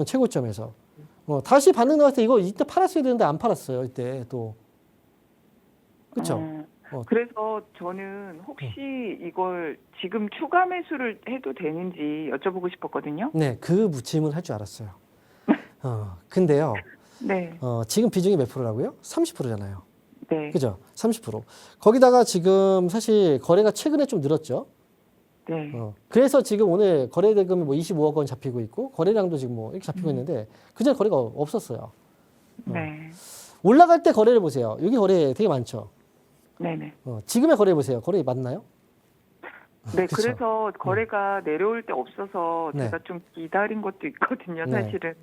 최고점에서. 다시 반등 나왔을 때 이거 이때 팔았어야 되는데 안 팔았어요. 이때 또. 그쵸?
그래서 저는 혹시 이걸 지금 추가 매수를 해도 되는지 여쭤보고 싶었거든요.
네, 그 질문 할 줄 알았어요. 근데요,
네.
지금 비중이 몇 프로라고요? 30%잖아요.
네.
그죠? 30%. 거기다가 지금 사실 거래가 최근에 좀 늘었죠.
네.
그래서 지금 오늘 거래 대금이 뭐 25억 원 잡히고 있고 거래량도 지금 뭐 이렇게 잡히고 있는데 그전에 거래가 없었어요.
네.
올라갈 때 거래를 보세요. 여기 거래 되게 많죠.
네네.
지금의 거래 보세요. 거래 맞나요?
네,
그쵸.
그래서 거래가 내려올 때 없어서
네.
제가 좀 기다린 것도 있거든요,
네.
사실은.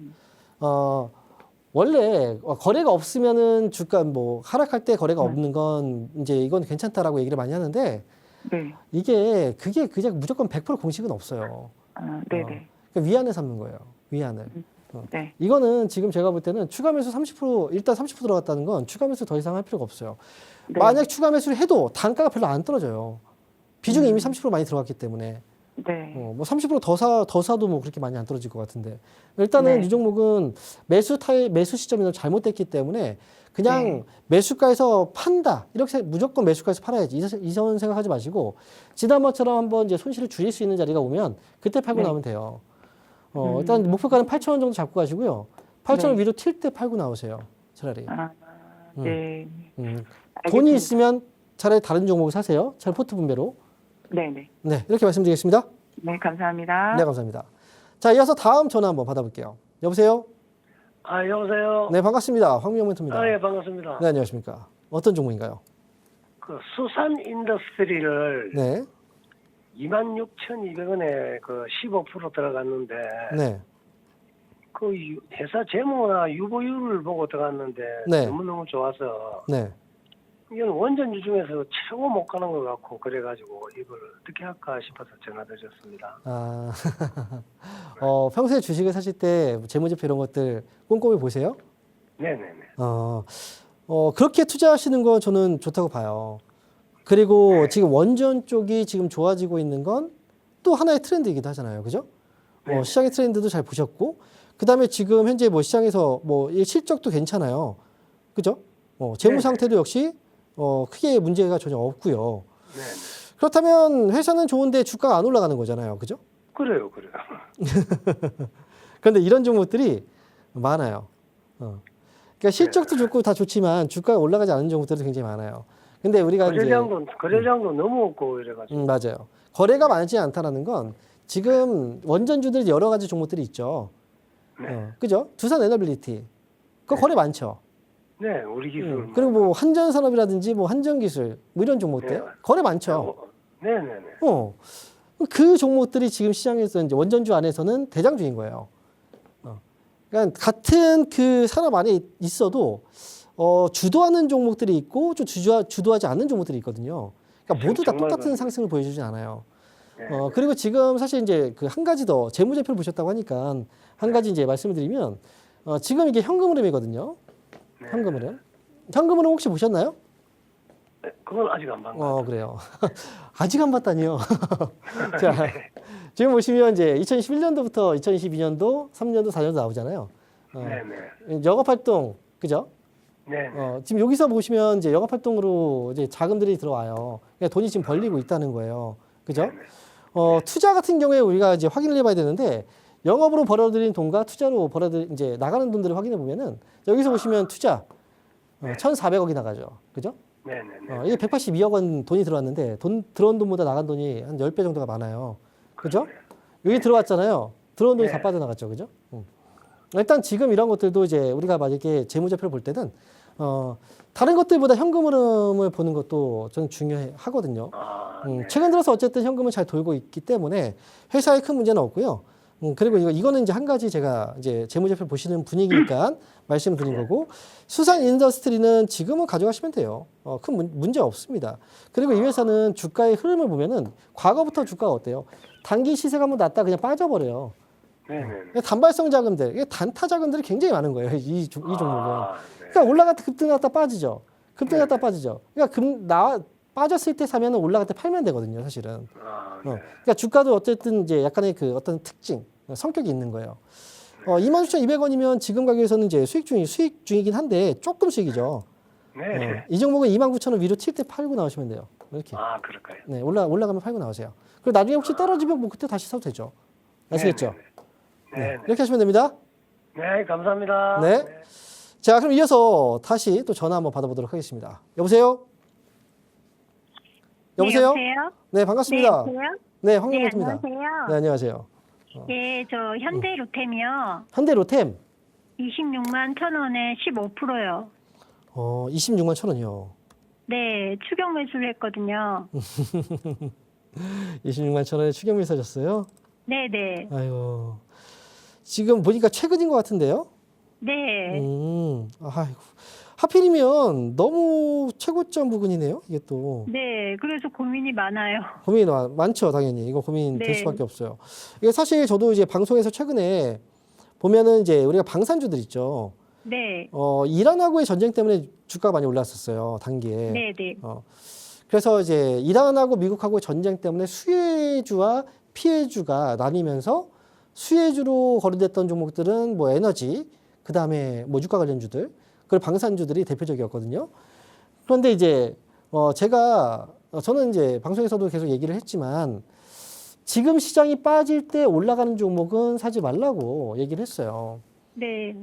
원래 거래가 없으면은 주가 뭐 하락할 때 거래가
네.
없는 건 이제 이건 괜찮다라고 얘기를 많이 하는데
네.
그게 그냥 무조건 100% 공식은 없어요.
네네.
그러니까 위안을 삼는 거예요. 위안을.
네.
이거는 지금 제가 볼 때는 추가 매수 30% 일단 30% 들어갔다는 건 추가 매수 더 이상 할 필요가 없어요.
네.
만약 추가 매수를 해도 단가가 별로 안 떨어져요. 비중이 이미 30% 많이 들어갔기 때문에
네.
뭐 30% 더 사도 뭐 그렇게 많이 안 떨어질 것 같은데 일단은
네.
이 종목은 매수 시점이 너무 잘못됐기 때문에 그냥
네.
매수가에서 판다 이렇게 무조건 매수가에서 팔아야지 이런 생각하지 마시고 지난번처럼 한번 이제 손실을 줄일 수 있는 자리가 오면 그때 팔고
네.
나오면 돼요. 일단 목표가는 8,000원 정도 잡고 가시고요. 8,000원
네.
위로 튈 때 팔고 나오세요. 차라리.
네.
돈이
알겠습니다.
있으면 차라리 다른 종목을 사세요. 차라리 포트 분배로.
네네.
네, 이렇게 말씀드리겠습니다.
네, 감사합니다.
네, 감사합니다. 자, 이어서 다음 전화 한번 받아볼게요. 여보세요?
여보세요?
네, 반갑습니다. 황명멘토입니다.
예, 반갑습니다.
네, 안녕하십니까. 어떤 종목인가요?
그 수산 인더스트리를
네,
26,200원에 그 15% 들어갔는데,
네,
그 회사 재무나 유보율을 보고 들어갔는데,
네.
너무너무 좋아서,
네.
이건 원전주 중에서 최고 못 가는 것 같고, 그래가지고 이걸 어떻게 할까 싶어서 전화드렸습니다.
평소에 주식을 사실 때 재무제표 이런 것들 꼼꼼히 보세요?
네네네.
그렇게 투자하시는 건 저는 좋다고 봐요. 그리고 지금 원전 쪽이 지금 좋아지고 있는 건 또 하나의 트렌드이기도 하잖아요. 그죠?
네.
시장의 트렌드도 잘 보셨고, 그 다음에 지금 현재 뭐 시장에서 뭐 이 실적도 괜찮아요. 그죠? 재무
네.
상태도 역시 크게 문제가 전혀 없고요.
네.
그렇다면 회사는 좋은데 주가가 안 올라가는 거잖아요. 그죠?
그래요.
그런데 이런 종목들이 많아요. 그러니까 실적도 좋고 다 좋지만 주가가 올라가지 않는 종목들도 굉장히 많아요. 근데 우리가
거래량도 너무 없고 이래가지고.
맞아요. 거래가 많지 않다라는 건 지금 원전주들 여러 가지 종목들이 있죠.
네.
그죠? 두산 에너빌리티. 그거 거래 많죠.
네, 우리 기술.
그리고 뭐 한전산업이라든지 뭐 한전기술 뭐 이런 종목들
네.
거래 많죠.
네네네.
그 종목들이 지금 시장에서 이제 원전주 안에서는 대장주인 거예요. 그러니까 같은 그 산업 안에 있어도 주도하는 종목들이 있고 좀 주도하지 않는 종목들이 있거든요. 그러니까 모두 다
정말
똑같은
그래요.
상승을 보여주진 않아요.
네.
그리고 지금 사실 이제 그 한 가지 더 재무제표를 보셨다고 하니까 한 가지 이제 말씀을 드리면 지금 이게 현금 흐름이거든요.
네.
현금 흐름. 현금 흐름 혹시 보셨나요?
네, 그건 아직 안 본 것 같아요.
그래요. 아직 안 봤다니요. 자, 지금 보시면 이제 2011년도부터 2022년도, 3년도, 4년도 나오잖아요.
네네.
영업활동, 그죠?
네.
지금 여기서 보시면 이제 영업활동으로 이제 자금들이 들어와요. 그러니까 돈이 지금 벌리고 있다는 거예요. 그죠? 투자 같은 경우에 우리가 이제 확인을 해봐야 되는데 영업으로 벌어들인 돈과 투자로 벌어들인 이제 나가는 돈들을 확인해 보면은 여기서 보시면 투자 1,400억이 나가죠. 그죠?
네네네.
이게 182억 원 돈이 들어왔는데 들어온 돈보다 나간 돈이 한 10배 정도가 많아요. 그죠? 여기 들어왔잖아요. 들어온 돈이 다 빠져나갔죠. 그죠? 일단 지금 이런 것들도 이제 우리가 만약에 재무제표를 볼 때는 다른 것들보다 현금 흐름을 보는 것도 저는 중요하거든요.
네.
최근 들어서 어쨌든 현금은 잘 돌고 있기 때문에 회사에 큰 문제는 없고요. 그리고 이거는 이제 한 가지 제가 이제 재무제표 보시는 분위기니까 말씀드린 거고 수산 인더스트리는 지금은 가져가시면 돼요. 큰 문제 없습니다. 그리고 이 회사는 주가의 흐름을 보면은 과거부터 주가가 어때요? 단기 시세가 한번 났다 그냥 빠져버려요.
네네.
단발성 자금들, 이게 단타 자금들이 굉장히 많은 거예요. 이 종목은.
네.
그러니까 올라갔다 급등났다 빠지죠. 급등났다 빠지죠. 그러니까 빠졌을 때 사면 올라갈 때 팔면 되거든요, 사실은.
네.
그러니까 주가도 어쨌든 이제 약간의 그 어떤 특징, 성격이 있는 거예요. 26,200원이면 지금 가격에서는 이제 수익 중이긴 한데 조금 수익이죠.
네.
이 종목은 29,000원 위로 칠 때 팔고 나오시면 돼요. 이렇게.
그럴까요?
네, 올라가면 팔고 나오세요. 그리고 나중에 혹시 떨어지면 뭐 그때 다시 사도 되죠. 아시겠죠?
네.
이렇게 하시면 됩니다.
네, 감사합니다.
네. 자, 그럼 이어서 다시 또 전화 한번 받아보도록 하겠습니다. 여보세요? 여보세요?
네, 여보세요?
네, 반갑습니다.
네, 여보세요?
네,
네,
황영호입니다.
안녕하세요.
네, 안녕하세요.
예, 저 현대 로템이요.
현대 로템
26만 1,000원에 15%요.
26만 1,000원이요.
네, 추격 매수를 했거든요.
26만 1,000원에 추경을 사셨어요?
네, 네.
아이고. 지금 보니까 최근인 것 같은데요?
네.
아이고. 하필이면 너무 최고점 부근이네요, 이게 또.
네, 그래서 고민이 많아요.
고민이 많죠, 당연히. 이거 고민 될
네.
수밖에 없어요. 이게 사실 저도 이제 방송에서 최근에 보면은 이제 우리가 방산주들 있죠.
네.
이란하고의 전쟁 때문에 주가가 많이 올랐었어요, 단기에.
네, 네.
그래서 이제 이란하고 미국하고의 전쟁 때문에 수혜주와 피해주가 나뉘면서 수혜주로 거래됐던 종목들은 뭐 에너지, 그 다음에 뭐 유가 관련주들, 그리고 방산주들이 대표적이었거든요. 그런데 이제 저는 이제 방송에서도 계속 얘기를 했지만 지금 시장이 빠질 때 올라가는 종목은 사지 말라고 얘기를 했어요.
네.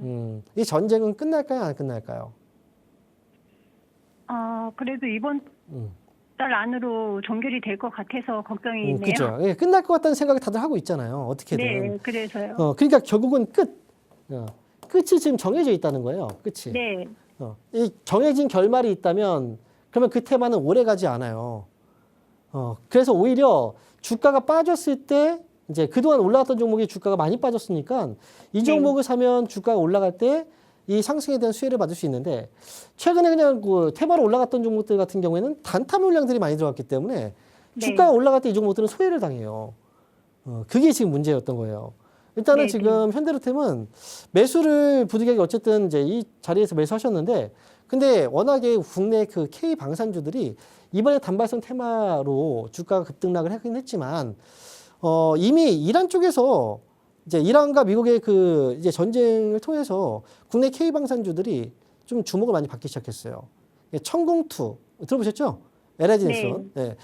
이 전쟁은 끝날까요, 안 끝날까요?
그래도 이번 달 안으로 종결이 될 것 같아서 걱정이 있네요.
그렇죠. 예, 끝날 것 같다는 생각을 다들 하고 있잖아요. 어떻게든.
네, 그래서요.
그러니까 결국은 끝이 지금 정해져 있다는 거예요. 끝이.
네.
이 정해진 결말이 있다면 그러면 그 테마는 오래 가지 않아요. 그래서 오히려 주가가 빠졌을 때 이제 그동안 올라갔던 종목이 주가가 많이 빠졌으니까 이 종목을 사면 주가가 올라갈 때 이 상승에 대한 수혜를 받을 수 있는데 최근에 그냥 그 테마로 올라갔던 종목들 같은 경우에는 단타 물량들이 많이 들어갔기 때문에 주가가 올라갈 때 이 종목들은 소외를 당해요. 그게 지금 문제였던 거예요. 일단은 지금 현대로템은 매수를 부득이하게 어쨌든 이제 이 자리에서 매수하셨는데 근데 워낙에 국내 그 K 방산주들이 이번에 단발성 테마로 주가가 급등락을 하긴 했지만 이미 이란 쪽에서 이제 이란과 미국의 그 이제 전쟁을 통해서 국내 K 방산주들이 좀 주목을 많이 받기 시작했어요. 천공투 들어보셨죠? LG 넥슨. 네.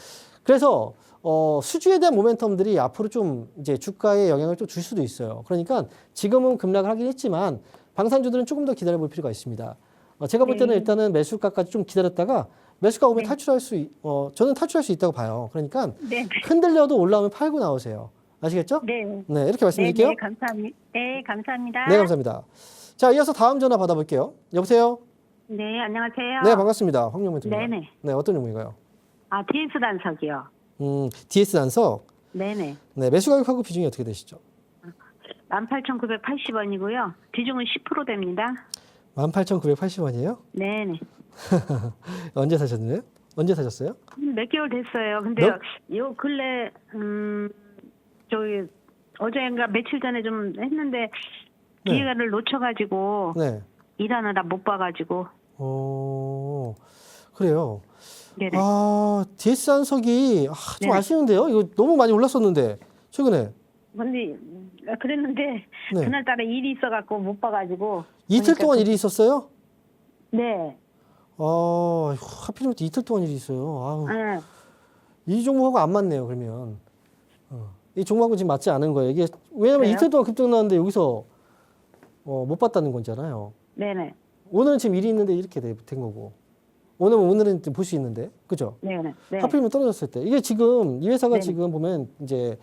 그래서 수주에 대한 모멘텀들이 앞으로 좀 이제 주가에 영향을 좀 줄 수도 있어요. 그러니까 지금은 급락을 하긴 했지만 방산주들은 조금 더 기다려 볼 필요가 있습니다. 제가 볼 때는 일단은 매수가까지 좀 기다렸다가 매수가 오면 저는 탈출할 수 있다고 봐요. 그러니까 흔들려도 올라오면 팔고 나오세요. 아시겠죠?
네.
네, 이렇게 말씀드릴게요.
네, 감사합니다.
네, 감사합니다. 자, 이어서 다음 전화 받아볼게요. 여보세요?
네, 안녕하세요.
네, 반갑습니다. 황영민입니다.
네네.
네, 어떤 종목인가요?
아, DS 단석이요.
DS 단석.
네네.
네, 매수 가격하고 비중이 어떻게 되시죠?
18,980원이고요. 비중은 10% 됩니다.
18,980원이에요?
네네.
언제 사셨나요? 언제 사셨어요?
몇 개월 됐어요. 근데 요 근래 저기 어제인가 며칠 전에 좀 했는데
네.
기회를 놓쳐가지고
네.
일하느라 못 봐가지고.
그래요.
네네.
아, DS 단석이 좀
네.
아쉬운데요? 이거 너무 많이 올랐었는데 최근에.
근데 그랬는데
네.
그날따라 일이 있어갖고 못 봐가지고.
이틀
그러니까
동안 일이 있었어요?
네.
하필이면 또 이틀 동안 일이 있어요. 아우,
네.
이 종목하고 안 맞네요, 그러면. 이 종목하고 지금 맞지 않은 거예요. 이게, 왜냐면
그래요?
이틀 동안 급등 나왔는데 여기서, 못 봤다는 거잖아요.
네네.
오늘은 지금 일이 있는데 이렇게 된 거고. 오늘은 볼 수 있는데. 그죠?
네네. 네.
하필이면 떨어졌을 때. 이게 지금, 이 회사가
네네.
지금 보면, 이제,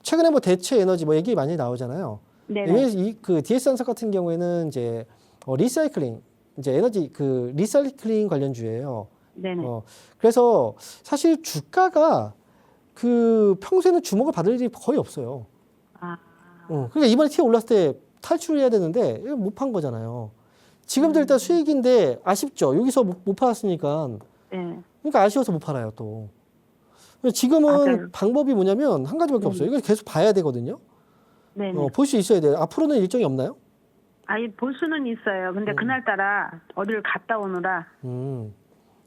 최근에 뭐 대체 에너지 뭐 얘기 많이 나오잖아요.
네네.
그 DS 산석 같은 경우에는 이제, 리사이클링, 이제 에너지, 리사이클링 관련주예요.
네네.
그래서 사실 주가가 평소에는 주목을 받을 일이 거의 없어요.
아.
그러니까 이번에 튀어 올랐을 때 탈출해야 되는데 못 판 거잖아요. 지금도 일단 수익인데 아쉽죠. 여기서 못 팔았으니까.
네.
그러니까 아쉬워서 못 팔아요 또. 지금은
맞아요.
방법이 뭐냐면 한 가지밖에 없어요. 이걸 계속 봐야 되거든요.
네네.
볼 수 있어야 돼요. 앞으로는 일정이 없나요?
아니 볼 수는 있어요. 근데 그날따라 어딜 갔다 오느라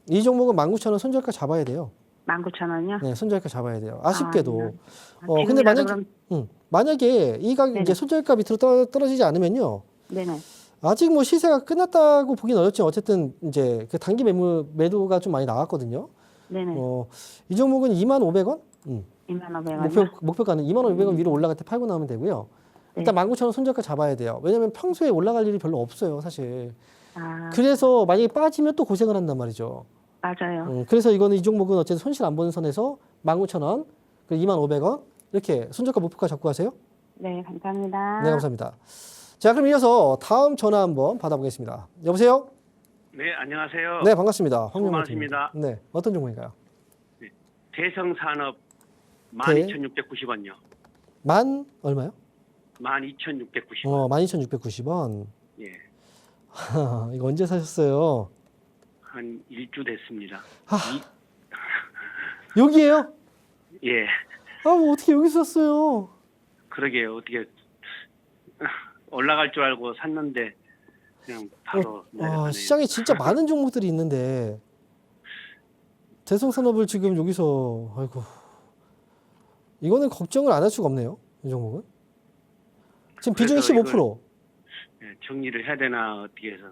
이 종목은 19,000원 손절가 잡아야 돼요.
19,000원이요?
네, 손절가 잡아야 돼요. 아쉽게도. 근데
지금이라도
만약에 이 가격
네네.
이제 손절가 밑으로 떨어지지 않으면요.
네네.
아직 뭐 시세가 끝났다고 보긴 어렵지만 어쨌든 이제 그 단기 매도가 좀 많이 나왔거든요.
네네.
이 종목은 25,000원?
25,000원이요?
목표가는 25,000원 위로 올라갈 때 팔고 나오면 되고요. 일단 19,000원 손절가 잡아야 돼요. 왜냐면 평소에 올라갈 일이 별로 없어요, 사실.
아,
그래서 만약에 빠지면 또 고생을 한단 말이죠.
맞아요.
그래서 이 종목은 어쨌든 손실 안 보는 선에서 19,000원, 그리고 25,000원 이렇게 손절가 목표가 잡고 가세요.
네, 감사합니다.
네, 감사합니다. 자, 그럼 이어서 다음 전화 한번 받아보겠습니다. 여보세요?
네, 안녕하세요.
네, 반갑습니다.
고맙습니다.
네, 어떤 종목인가요?
대성산업 12,690원요.
만 얼마요?
12,690원.
12,690원.
예.
이거 언제 사셨어요?
한 일주 됐습니다.
여기에요?
예.
뭐 어떻게 여기 샀어요?
그러게요. 어떻게 올라갈 줄 알고 샀는데 그냥 바로 내려가네요.
시장에 진짜 많은 종목들이 있는데 대성산업을 지금 여기서 아이고 이거는 걱정을 안 할 수가 없네요. 이 종목은 지금 비중이
그래서
15%.
예, 정리를 해야 되나 어떻게 해서.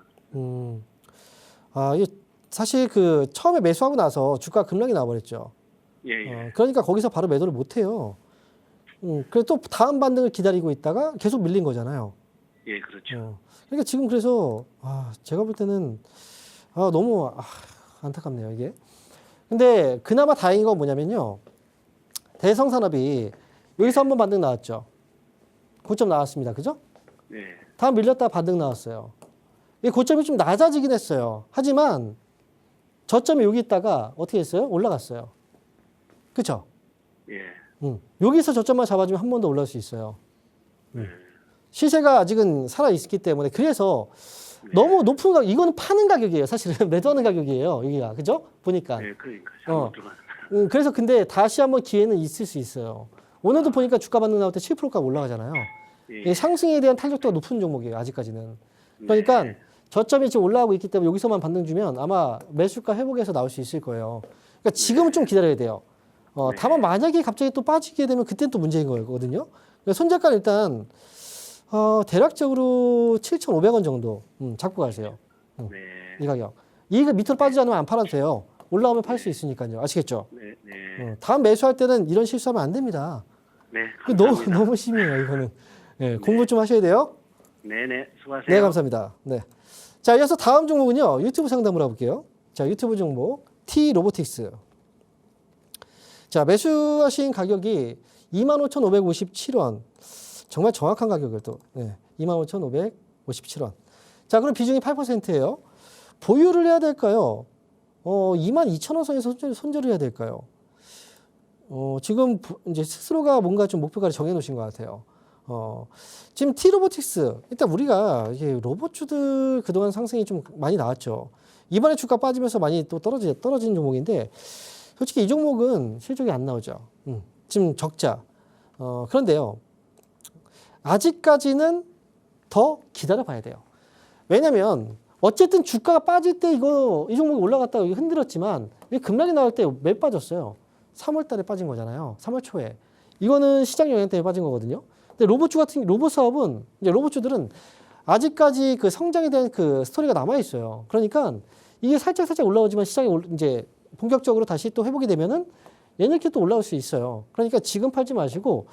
이게 사실 처음에 매수하고 나서 주가 급락이 나와버렸죠.
예.
그러니까 거기서 바로 매도를 못 해요. 그래서 또 다음 반등을 기다리고 있다가 계속 밀린 거잖아요.
예, 그렇죠.
그러니까 지금 그래서 제가 볼 때는 너무 안타깝네요 이게. 근데 그나마 다행인 건 뭐냐면요. 대성산업이 여기서 한번 반등 나왔죠. 고점 나왔습니다. 그죠?
네.
다음 밀렸다가 반등 나왔어요. 이 고점이 좀 낮아지긴 했어요. 하지만 저점이 여기 있다가 어떻게 했어요? 올라갔어요. 그쵸?
예.
여기서 저점만 잡아주면 한 번 더 올라올 수 있어요. 시세가 아직은 살아있기 때문에 그래서 너무 높은 가격, 이거는 파는 가격이에요. 사실은 매도하는 가격이에요. 여기가. 그죠? 보니까.
네, 그러니까 잘못 들어가는.
그래서 근데 다시 한번 기회는 있을 수 있어요. 오늘도 보니까 주가 반등 나올 때 7%가 올라가잖아요.
예.
상승에 대한 탄력도가 높은 종목이에요. 아직까지는. 그러니까
네.
저점이 지금 올라가고 있기 때문에 여기서만 반등 주면 아마 매수가 회복해서 나올 수 있을 거예요. 그러니까 지금은 좀 기다려야 돼요. 다만 만약에 갑자기 또 빠지게 되면 그때는 또 문제인 거거든요. 그러니까 손절가는 일단 대략적으로 7,500원 정도 잡고 가세요.
네.
이 가격. 이거 밑으로 빠지지 않으면 안 팔아도 돼요. 올라오면 팔 수 있으니까요. 아시겠죠?
네. 네.
다음 매수할 때는 이런 실수하면 안 됩니다.
네.
너무
감사합니다.
너무 심해요, 이거는. 네, 공부 좀 하셔야 돼요.
네네. 수고하세요.
네, 감사합니다. 네. 자, 이어서 다음 종목은요. 유튜브 상담을 해볼게요. 자, 유튜브 종목 T-로보틱스. 자, 매수하신 가격이 25,557원. 정말 정확한 가격을 또. 네, 25,557원. 자, 그럼 비중이 8%예요. 보유를 해야 될까요? 22,000원 선에서 손절을 해야 될까요? 지금 이제 스스로가 뭔가 좀 목표가를 정해놓으신 것 같아요. 지금 T-로보틱스, 일단 우리가 이게 로봇주들 그동안 상승이 좀 많이 나왔죠. 이번에 주가 빠지면서 많이 또 떨어진 종목인데, 솔직히 이 종목은 실적이 안 나오죠. 지금 적자. 그런데요, 아직까지는 더 기다려 봐야 돼요. 왜냐면, 어쨌든 주가가 빠질 때 이 종목이 올라갔다가 흔들었지만, 이게 급락이 나올 때 매 빠졌어요. 3월 달에 빠진 거잖아요. 3월 초에. 이거는 시장 영향 때문에 빠진 거거든요. 근데 로봇 사업은, 이제 로봇주들은 아직까지 그 성장에 대한 그 스토리가 남아있어요. 그러니까 이게 살짝 올라오지만 시장이 이제 본격적으로 다시 또 회복이 되면은 얘네들끼리 또 올라올 수 있어요. 그러니까 지금 팔지 마시고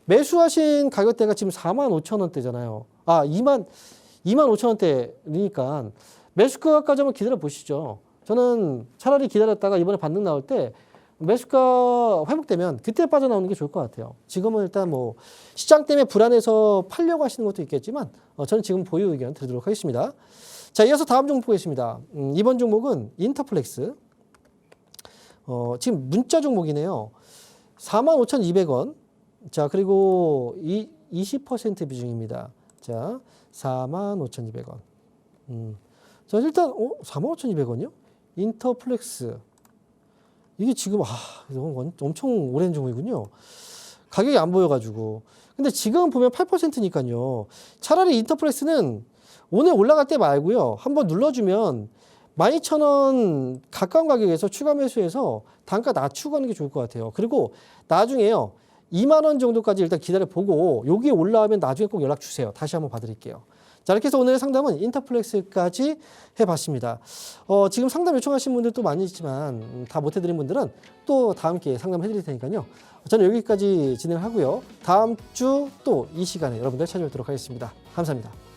매수하신 가격대가 지금 45,000원대잖아요. 25,000원대니까 매수가까지 한번 기다려 보시죠. 저는 차라리 기다렸다가 이번에 반등 나올 때 매수가 회복되면 그때 빠져나오는 게 좋을 것 같아요. 지금은 일단 뭐 시장 때문에 불안해서 팔려고 하시는 것도 있겠지만 저는 지금 보유 의견 드리도록 하겠습니다. 자, 이어서 다음 종목 보겠습니다. 이번 종목은 인터플렉스. 지금 문자 종목이네요. 45,200원. 자, 그리고 20% 비중입니다. 자, 45,200원. 자, 일단 45,200원이요? 인터플렉스. 이게 지금 엄청 오랜 종목이군요. 가격이 안 보여가지고. 근데 지금 보면 8%니까요. 차라리 인터플렉스는 오늘 올라갈 때 말고요. 한번 눌러주면 12,000원 가까운 가격에서 추가 매수해서 단가 낮추고 가는 게 좋을 것 같아요. 그리고 나중에요. 2만 원 정도까지 일단 기다려보고 여기 올라오면 나중에 꼭 연락 주세요. 다시 한번 봐드릴게요. 자, 이렇게 해서 오늘의 상담은 인터플렉스까지 해봤습니다. 지금 상담 요청하신 분들도 많이 있지만 다 못해드린 분들은 또 다음 기회에 상담해드릴 테니까요. 저는 여기까지 진행을 하고요. 다음 주 또 이 시간에 여러분들 찾아뵙도록 하겠습니다. 감사합니다.